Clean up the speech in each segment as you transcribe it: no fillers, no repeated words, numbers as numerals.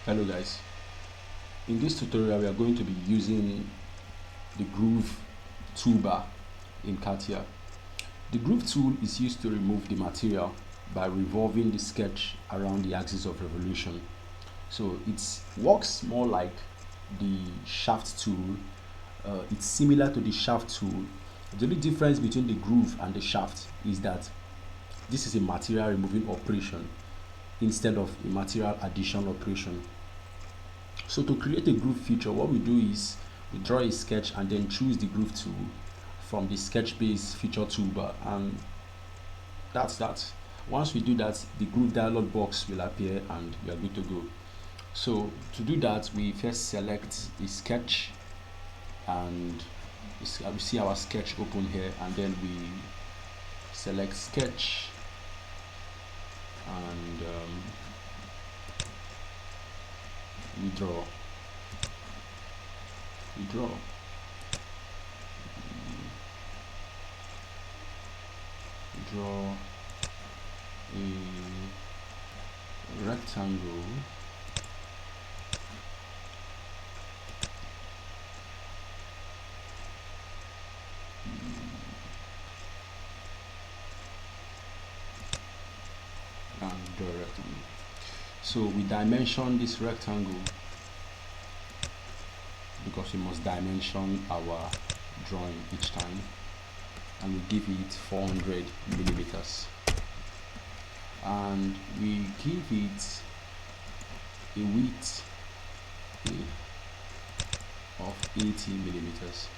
Hello guys, in this tutorial we are going to be using the groove toolbar in CATIA. The groove tool is used to remove the material by revolving the sketch around the axis of revolution. So it works more like the shaft tool. It's similar to the shaft tool. The only difference between the groove and the shaft is that this is a material removing operation instead of a material addition operation. So to create a groove feature, what we do is we draw a sketch and then choose the groove tool from the sketch base feature toolbar, and that's that. Once we do that, the groove dialog box will appear and we are good to go. So to do that, we first select the sketch, and we see our sketch open here, and then we select sketch, and we draw a rectangle and draw a rectangle. So we dimension this rectangle because we must dimension our drawing each time, and we give it 400 millimeters, and we give it a width of 80 millimeters,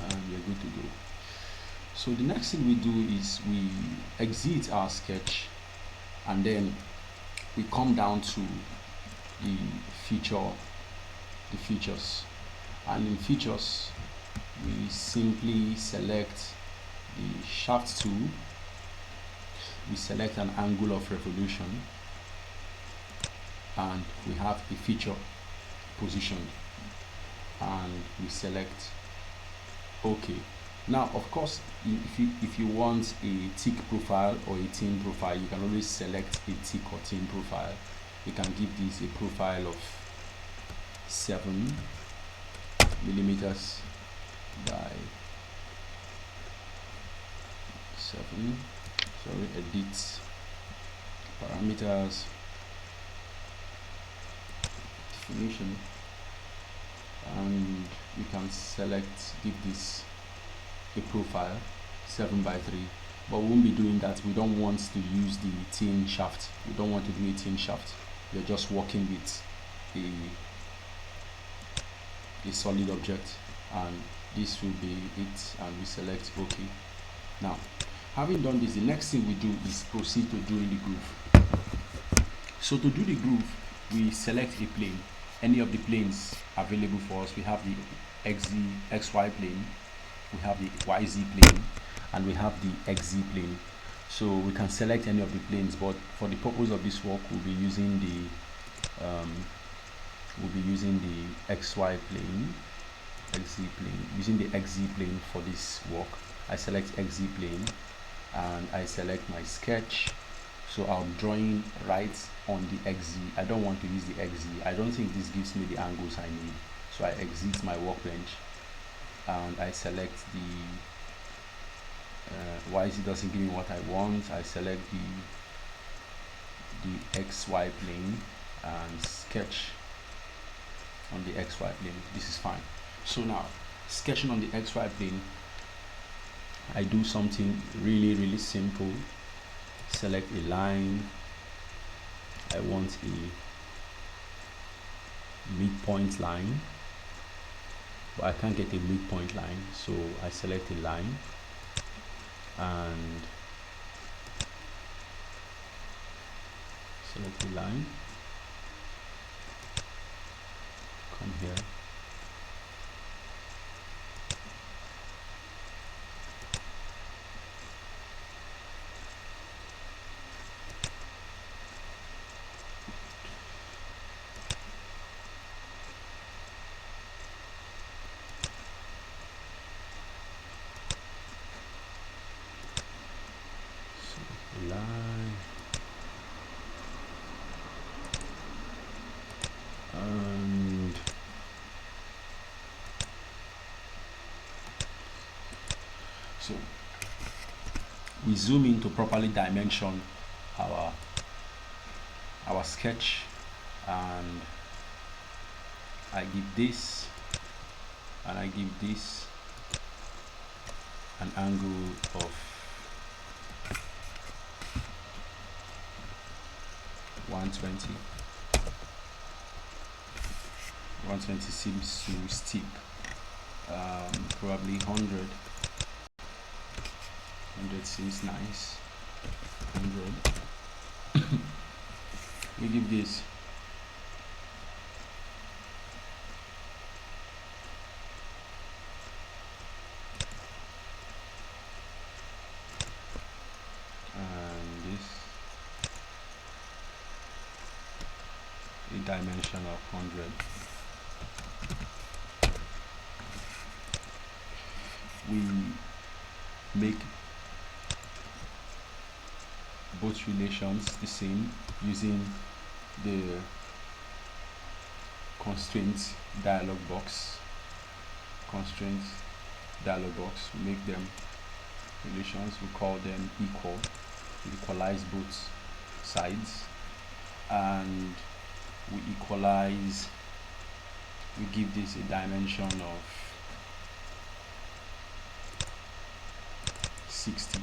and we are good to go. So the next thing we do is we exit our sketch, and then we come down to the features, and in features we simply select the shaft tool, we select an angle of revolution, and we have a feature position, and we select OK. Now of course, if you want a tick profile or a thin profile, you can always select a tick or thin profile. You can give this a profile of 7 millimeters by 7, edit parameters, definition, and we can select, give this a profile 7 by 3, but we won't be doing that. We don't want to use the thin shaft. We don't want to do a thin shaft. We're just working with a solid object, and this will be it, and we select OK. Now having done this, the next thing we do is proceed to doing the groove. So to do the groove, we select a plane, any of the planes available for us. We have the XY plane, we have the YZ plane, and we have the XZ plane. So we can select any of the planes, but for the purpose of this work, we'll be using the XY plane, XZ plane, using the XZ plane for this work. I select XZ plane, and I select my sketch. So I'm drawing right on the XZ. I don't want to use the XZ. I don't think this gives me the angles I need. So I exit my workbench, and I select the YZ doesn't give me what I want. I select the XY plane and sketch on the XY plane. This is fine. So now, sketching on the XY plane, I do something really simple. Select a line. I want a midpoint line, but I can't get a midpoint line, so I select a line, and select a line, come here, line, So we zoom in to properly dimension our sketch, and I give this and I give this an angle of 120. 120 seems too steep. Probably 100. 100 seems nice. 100. We give this and this a dimension of 100. We make both relations the same using the constraints dialog box. We make them relations, we call them equal. We equalize both sides, and we give this a dimension of 60.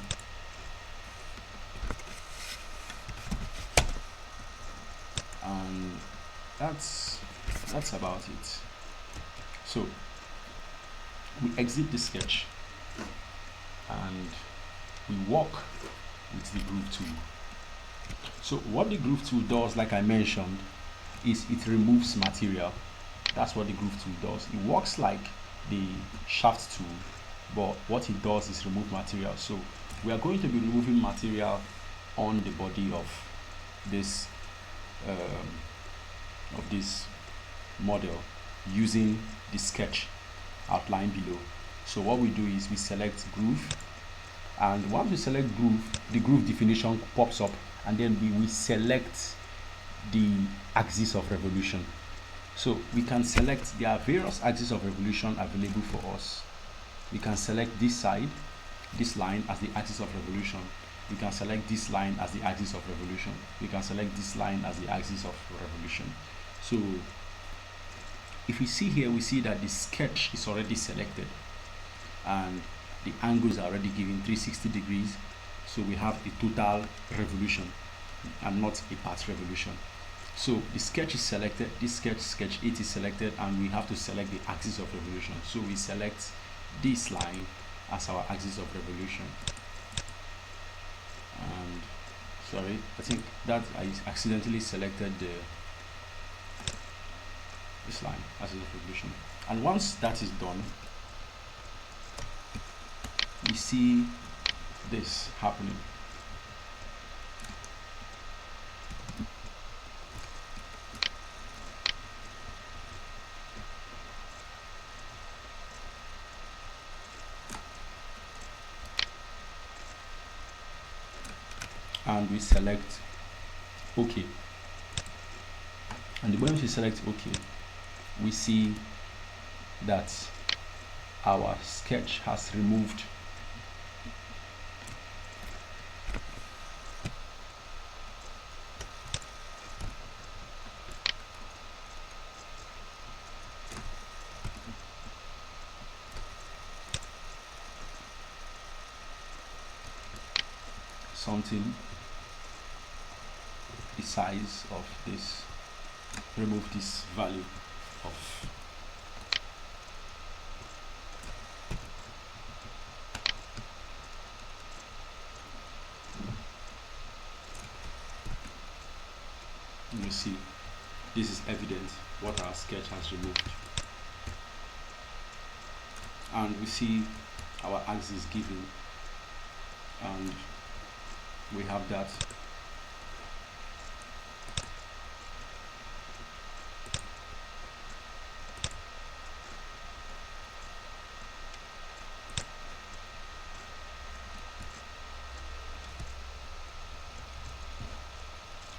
And that's about it. So we exit the sketch and we work with the groove tool. So what the groove tool does, like I mentioned, is it removes material. That's what the groove tool does. It works like the shaft tool, but what it does is remove material. So we are going to be removing material on the body of this model using the sketch outlined below. So what we do is we select groove, and once we select groove, the groove definition pops up, and then we will select the axis of revolution. So we can select, there are various axes of revolution available for us. We can select this side, this line as the axis of revolution. We can select this line as the axis of revolution. We can select this line as the axis of revolution. So if we see here, we see that the sketch is already selected and the angles are already given 360 degrees. So we have a total revolution and not a part revolution. So the sketch is selected, this sketch 8 is selected, and we have to select the axis of revolution. So we select this line as our axis of revolution. And sorry, I think that I accidentally selected this line as a revolution. And once that is done, we see this happening. And we select OK. And when we select OK, we see that our sketch has removed something the size of this, remove this value of you see this is evident what our sketch has removed, and we see our axis given, and we have that.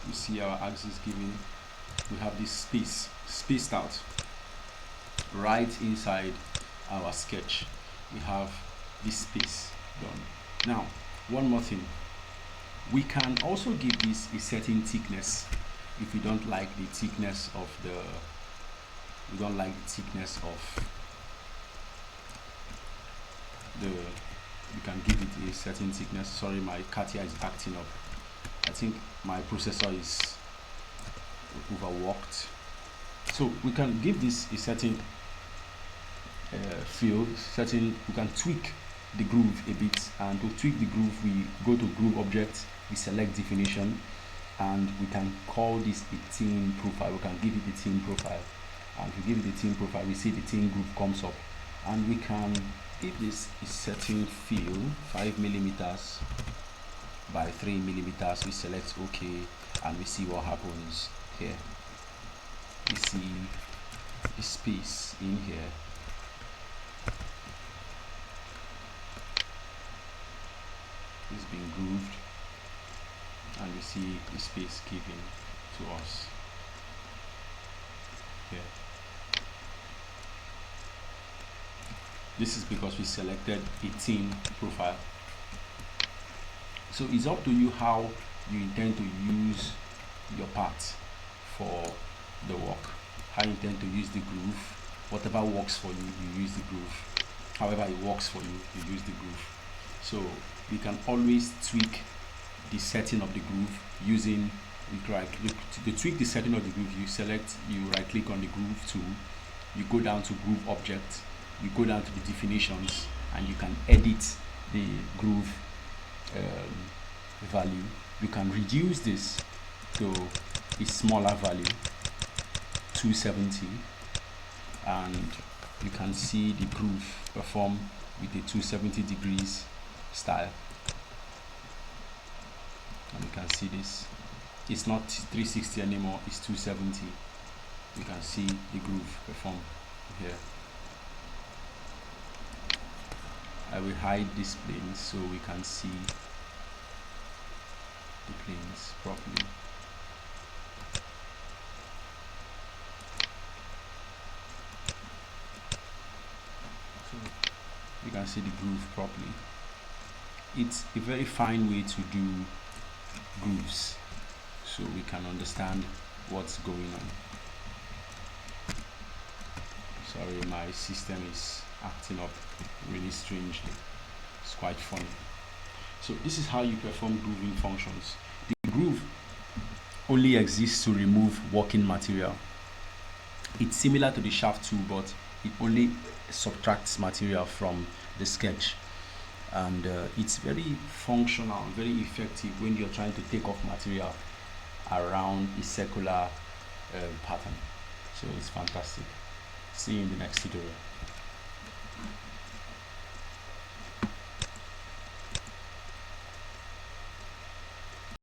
We see our axis given. We have this space spaced out right inside our sketch. We have this space Done. Now, one more thing. We can also give this a certain thickness if we don't like the thickness of we can give it a certain thickness. Sorry, my CATIA is acting up. I think my processor is overworked. So we can give this a certain feel, we can tweak the groove a bit, and to tweak the groove we go to groove object, we select definition, and we can call this a thin profile. We can give it a thin profile, and if we give it a thin profile, we see the thin groove comes up, and we can give this a certain feel, 5 millimeters by 3 millimeters. We select OK, and we see what happens here. We see a space in here. It's being grooved, and you see the space given to us here. This is because we selected a thin profile. So it's up to you how you intend to use your part for the work, how you intend to use the groove. Whatever works for you, you use the groove. However it works for you, you use the groove. So we can always tweak the setting of the groove using to tweak the setting of the groove. You right click on the groove tool, you go down to groove object, you go down to the definitions, and you can edit the groove value. You can reduce this to a smaller value, 270, and you can see the groove perform with the 270 degrees style. And you can see this, it's not 360 anymore, it's 270. You can see the groove perform here. I will hide these planes so we can see the planes properly. So you can see the groove properly. It's a very fine way to do grooves, so we can understand what's going on. Sorry, my system is acting up really strangely. It's quite funny. So this is how you perform grooving functions. The groove only exists to remove working material. It's similar to the shaft tool, but it only subtracts material from the sketch, and it's very functional, very effective when you're trying to take off material around a circular pattern. So it's fantastic. See you in the next tutorial.